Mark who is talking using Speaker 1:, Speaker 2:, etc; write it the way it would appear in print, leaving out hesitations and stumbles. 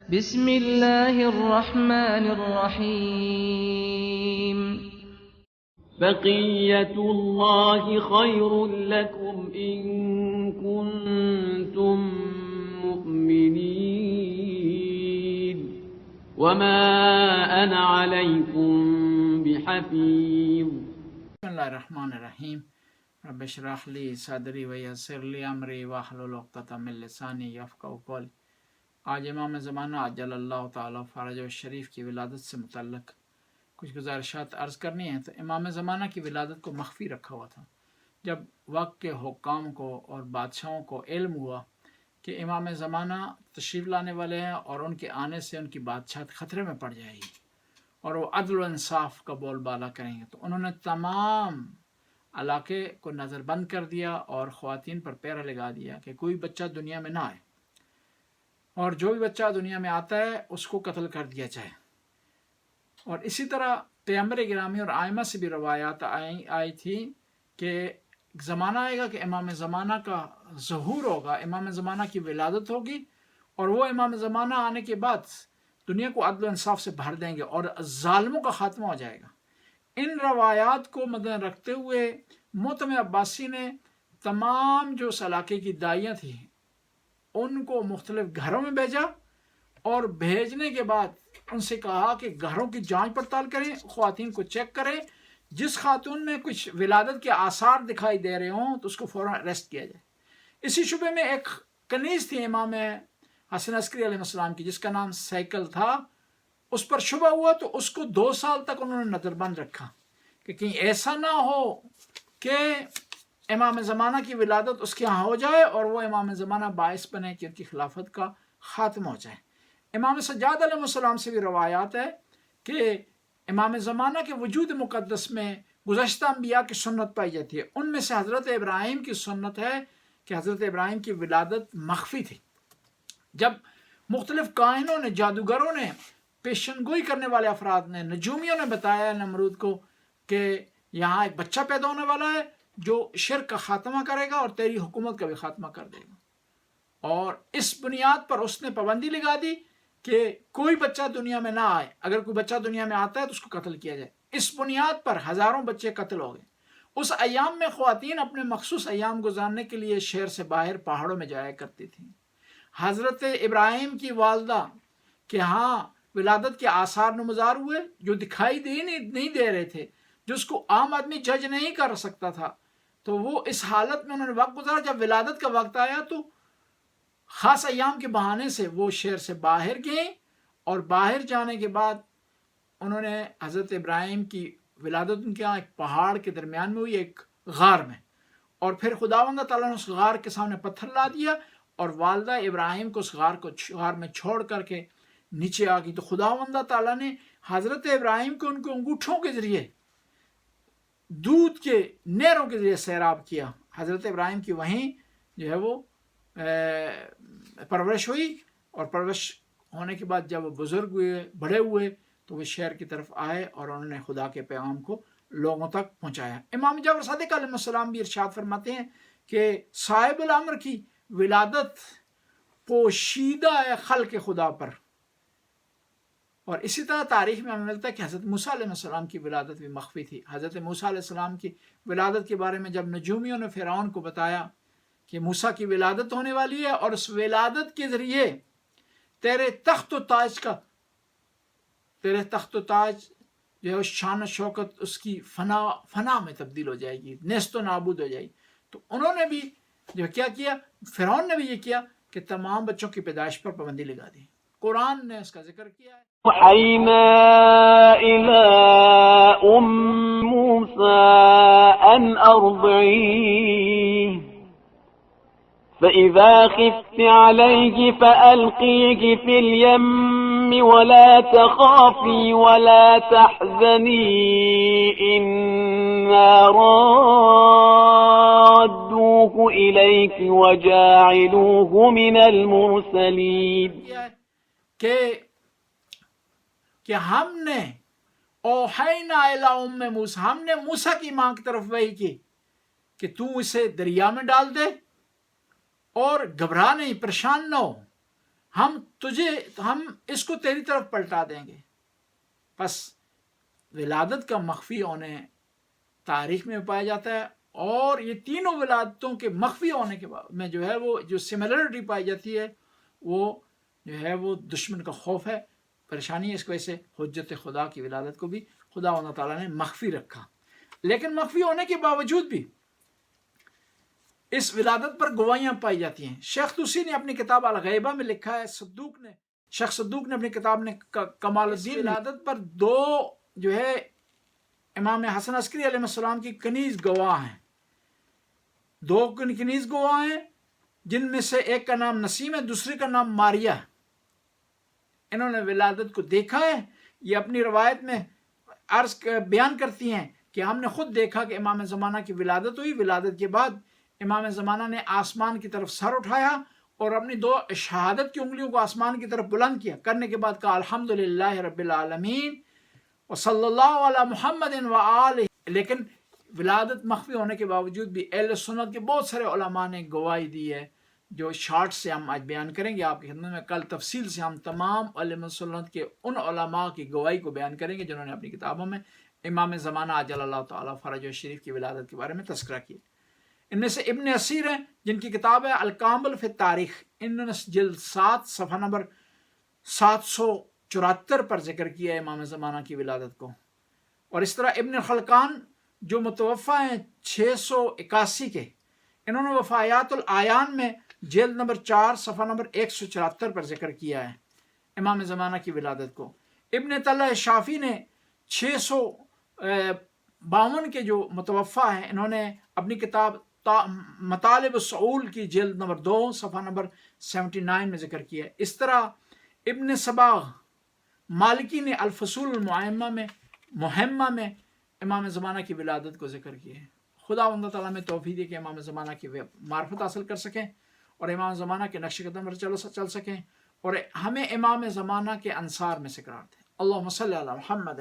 Speaker 1: بسم اللہ الرحمن الرحیم
Speaker 2: بقية الله خير لكم إن كنتم مؤمنين وما أنا عليكم بحفيظ.
Speaker 3: بسم اللہ الرحمن الرحیم. رب اشرح لی صدری ویسر لی امری واحلل عقدۃ من لسانی یفقہوا قولی. آج امام زمانہ عجل اللہ تعالی فرجہ شریف کی ولادت سے متعلق کچھ گزارشات عرض کرنی ہیں. تو امام زمانہ کی ولادت کو مخفی رکھا ہوا تھا. جب وقت کے حکام کو اور بادشاہوں کو علم ہوا کہ امام زمانہ تشریف لانے والے ہیں اور ان کے آنے سے ان کی بادشاہت خطرے میں پڑ جائے گی اور وہ عدل و انصاف کا بول بالا کریں گے، تو انہوں نے تمام علاقے کو نظر بند کر دیا اور خواتین پر پیرا لگا دیا کہ کوئی بچہ دنیا میں نہ آئے، اور جو بھی بچہ دنیا میں آتا ہے اس کو قتل کر دیا جائے. اور اسی طرح پیغمبر گرامی اور آئمہ سے بھی روایات آئی تھی کہ زمانہ آئے گا کہ امام زمانہ کا ظہور ہوگا، امام زمانہ کی ولادت ہوگی، اور وہ امام زمانہ آنے کے بعد دنیا کو عدل و انصاف سے بھر دیں گے اور ظالموں کا خاتمہ ہو جائے گا. ان روایات کو مد رکھتے ہوئے معتم عباسی نے تمام جو اس علاقے کی داعیاں تھیں ان کو مختلف گھروں میں بھیجا، اور بھیجنے کے بعد ان سے کہا کہ گھروں کی جانچ پڑتال کریں، خواتین کو چیک کریں، جس خاتون میں کچھ ولادت کے آثار دکھائی دے رہے ہوں تو اس کو فوراً اریسٹ کیا جائے. اسی شبے میں ایک کنیز تھی امام حسن عسکری علیہ السلام کی، جس کا نام سیکل تھا. اس پر شبہ ہوا تو اس کو 2 سال تک انہوں نے نظر بند رکھا کہ کہیں ایسا نہ ہو کہ امام زمانہ کی ولادت اس کے ہاں ہو جائے اور وہ امام زمانہ باعث بنے کہ ان کی خلافت کا خاتمہ ہو جائے. امام سجاد علیہ السلام سے بھی روایات ہے کہ امام زمانہ کے وجود مقدس میں گزشتہ انبیاء کی سنت پائی جاتی ہے. ان میں سے حضرت ابراہیم کی سنت ہے کہ حضرت ابراہیم کی ولادت مخفی تھی. جب مختلف کاہنوں نے، جادوگروں نے، پیشن گوئی کرنے والے افراد نے، نجومیوں نے بتایا نمرود کو کہ یہاں ایک بچہ پیدا ہونے والا ہے جو شرک کا خاتمہ کرے گا اور تیری حکومت کا بھی خاتمہ کر دے گا، اور اس بنیاد پر اس نے پابندی لگا دی کہ کوئی بچہ دنیا میں نہ آئے، اگر کوئی بچہ دنیا میں آتا ہے تو اس کو قتل کیا جائے. اس بنیاد پر ہزاروں بچے قتل ہو گئے. اس ایام میں خواتین اپنے مخصوص ایام گزارنے کے لیے شہر سے باہر پہاڑوں میں جایا کرتی تھیں. حضرت ابراہیم کی والدہ کے ہاں ولادت کے آثار نمودار ہوئے جو دکھائی نہیں دے رہے تھے، جس کو عام آدمی جج نہیں کر سکتا تھا. تو وہ اس حالت میں انہوں نے وقت گزارا. جب ولادت کا وقت آیا تو خاص ایام کے بہانے سے وہ شہر سے باہر گئیں، اور باہر جانے کے بعد انہوں نے حضرت ابراہیم کی ولادت ان کے یہاں ایک پہاڑ کے درمیان میں ہوئی، ایک غار میں، اور پھر خداوند تعالیٰ نے اس غار کے سامنے پتھر لا دیا اور والدہ ابراہیم کو اس غار میں چھوڑ کر کے نیچے آ گئی. تو خداوند تعالیٰ نے حضرت ابراہیم کو ان کے انگوٹھوں کے ذریعے دودھ کے نہروں کے ذریعے سیراب کیا. حضرت ابراہیم کی وہیں جو ہے وہ پرورش ہوئی، اور پرورش ہونے کے بعد جب وہ بزرگ ہوئے، بڑے ہوئے، تو وہ شہر کی طرف آئے اور انہوں نے خدا کے پیغام کو لوگوں تک پہنچایا. امام جعفر صادق علیہ السلام بھی ارشاد فرماتے ہیں کہ صاحب الامر کی ولادت پوشیدہ ہے خلق خدا پر. اور اسی طرح تاریخ میں ہمیں ملتا ہے کہ حضرت موسیٰ علیہ السلام کی ولادت بھی مخفی تھی. حضرت موسیٰ علیہ السلام کی ولادت کے بارے میں جب نجومیوں نے فرعون کو بتایا کہ موسیٰ کی ولادت ہونے والی ہے اور اس ولادت کے ذریعے تیرے تخت و تاج جو ہے شان و شوکت اس کی فنا میں تبدیل ہو جائے گی، نیست و نابود ہو جائے گی. تو انہوں نے بھی جو کیا فرعون نے بھی یہ کیا کہ تمام بچوں کی پیدائش پر پابندی لگا دی. قرآن نے اس کا ذکر کیا ہے.
Speaker 2: أوحينا إلى موسى أن أرضعيه فإذا خفت عليه فألقيه في اليم ولا تخافي ولا تحزني إنا رادوه إليك وجاعلوه من المرسلين.
Speaker 3: کہ ہم نے اوحینا الی ام موسیٰ، ہم نے موسیٰ کی ماں کی طرف وحی کی کہ تو اسے دریا میں ڈال دے اور گھبرا نہیں، پریشان نہ ہو. ہم اس کو تیری طرف پلٹا دیں گے. پس ولادت کا مخفی ہونے تاریخ میں پایا جاتا ہے، اور یہ تینوں ولادتوں کے مخفی ہونے کے بعد میں جو ہے وہ جو سملرٹی پائی جاتی ہے وہ جو ہے وہ دشمن کا خوف ہے، پریشانی ہے. اس وجہ سے حجت خدا کی ولادت کو بھی خدا اللہ تعالیٰ نے مخفی رکھا. لیکن مخفی ہونے کے باوجود بھی اس ولادت پر گواہیاں پائی جاتی ہیں. شیخ طوسی نے اپنی کتاب الغیبہ میں لکھا ہے، شیخ صدوق نے اپنی کتاب نے کمال الدین ولادت پر دو جو ہے امام حسن عسکری علیہ السلام کی کنیز گواہ ہیں. دو کنیز گواہ ہیں جن میں سے ایک کا نام نسیم ہے، دوسری کا نام ماریہ. انہوں نے ولادت کو دیکھا ہے. یہ اپنی روایت میں بیان کرتی ہیں کہ ہم نے خود دیکھا کہ امام زمانہ کی ولادت ہوئی. ولادت کے بعد امام زمانہ نے آسمان کی طرف سر اٹھایا اور اپنی دو شہادت کی انگلیوں کو آسمان کی طرف بلند کیا. کرنے کے بعد کہا الحمدللہ رب العالمین وصلی اللہ علی محمد وآلہ. لیکن ولادت مخفی ہونے کے باوجود بھی اہل سنت کے بہت سارے علماء نے گواہی دی ہے، جو شارٹ سے ہم آج بیان کریں گے آپ کی خدمت میں. کل تفصیل سے ہم تمام علماء سنت کے ان علماء کی گواہی کو بیان کریں گے جنہوں نے اپنی کتابوں میں امام زمانہ عجل اللہ تعالیٰ فرجہ شریف کی ولادت کے بارے میں تذکرہ کیا. ان میں سے ابن اسیر ہیں جن کی کتاب ہے الکامل فی التاریخ. انہوں نے جلد 7 صفحہ نمبر 774 پر ذکر کیا ہے امام زمانہ کی ولادت کو. اور اس طرح ابن خلقان جو متوفہ ہیں 681 کے، انہوں نے وفایات العیان میں جلد نمبر 4 صفحہ نمبر 174 پر ذکر کیا ہے امام زمانہ کی ولادت کو. ابن طلحہ شافی نے 652 کے جو متوفہ ہیں، انہوں نے اپنی کتاب مطالب السعول کی جلد نمبر 2 صفحہ نمبر 79 میں ذکر کیا ہے. اس طرح ابن صباغ مالکی نے الفصول المہمہ میں امام زمانہ کی ولادت کو ذکر کیا ہے. خدا اللہ تعالیٰ میں توفیق دے کہ امام زمانہ کی معرفت حاصل کر سکیں اور امام زمانہ کے نقش قدم پر چل سکیں اور ہمیں امام زمانہ کے انصار میں سے قرار دیں. اللہم صلی علی محمد.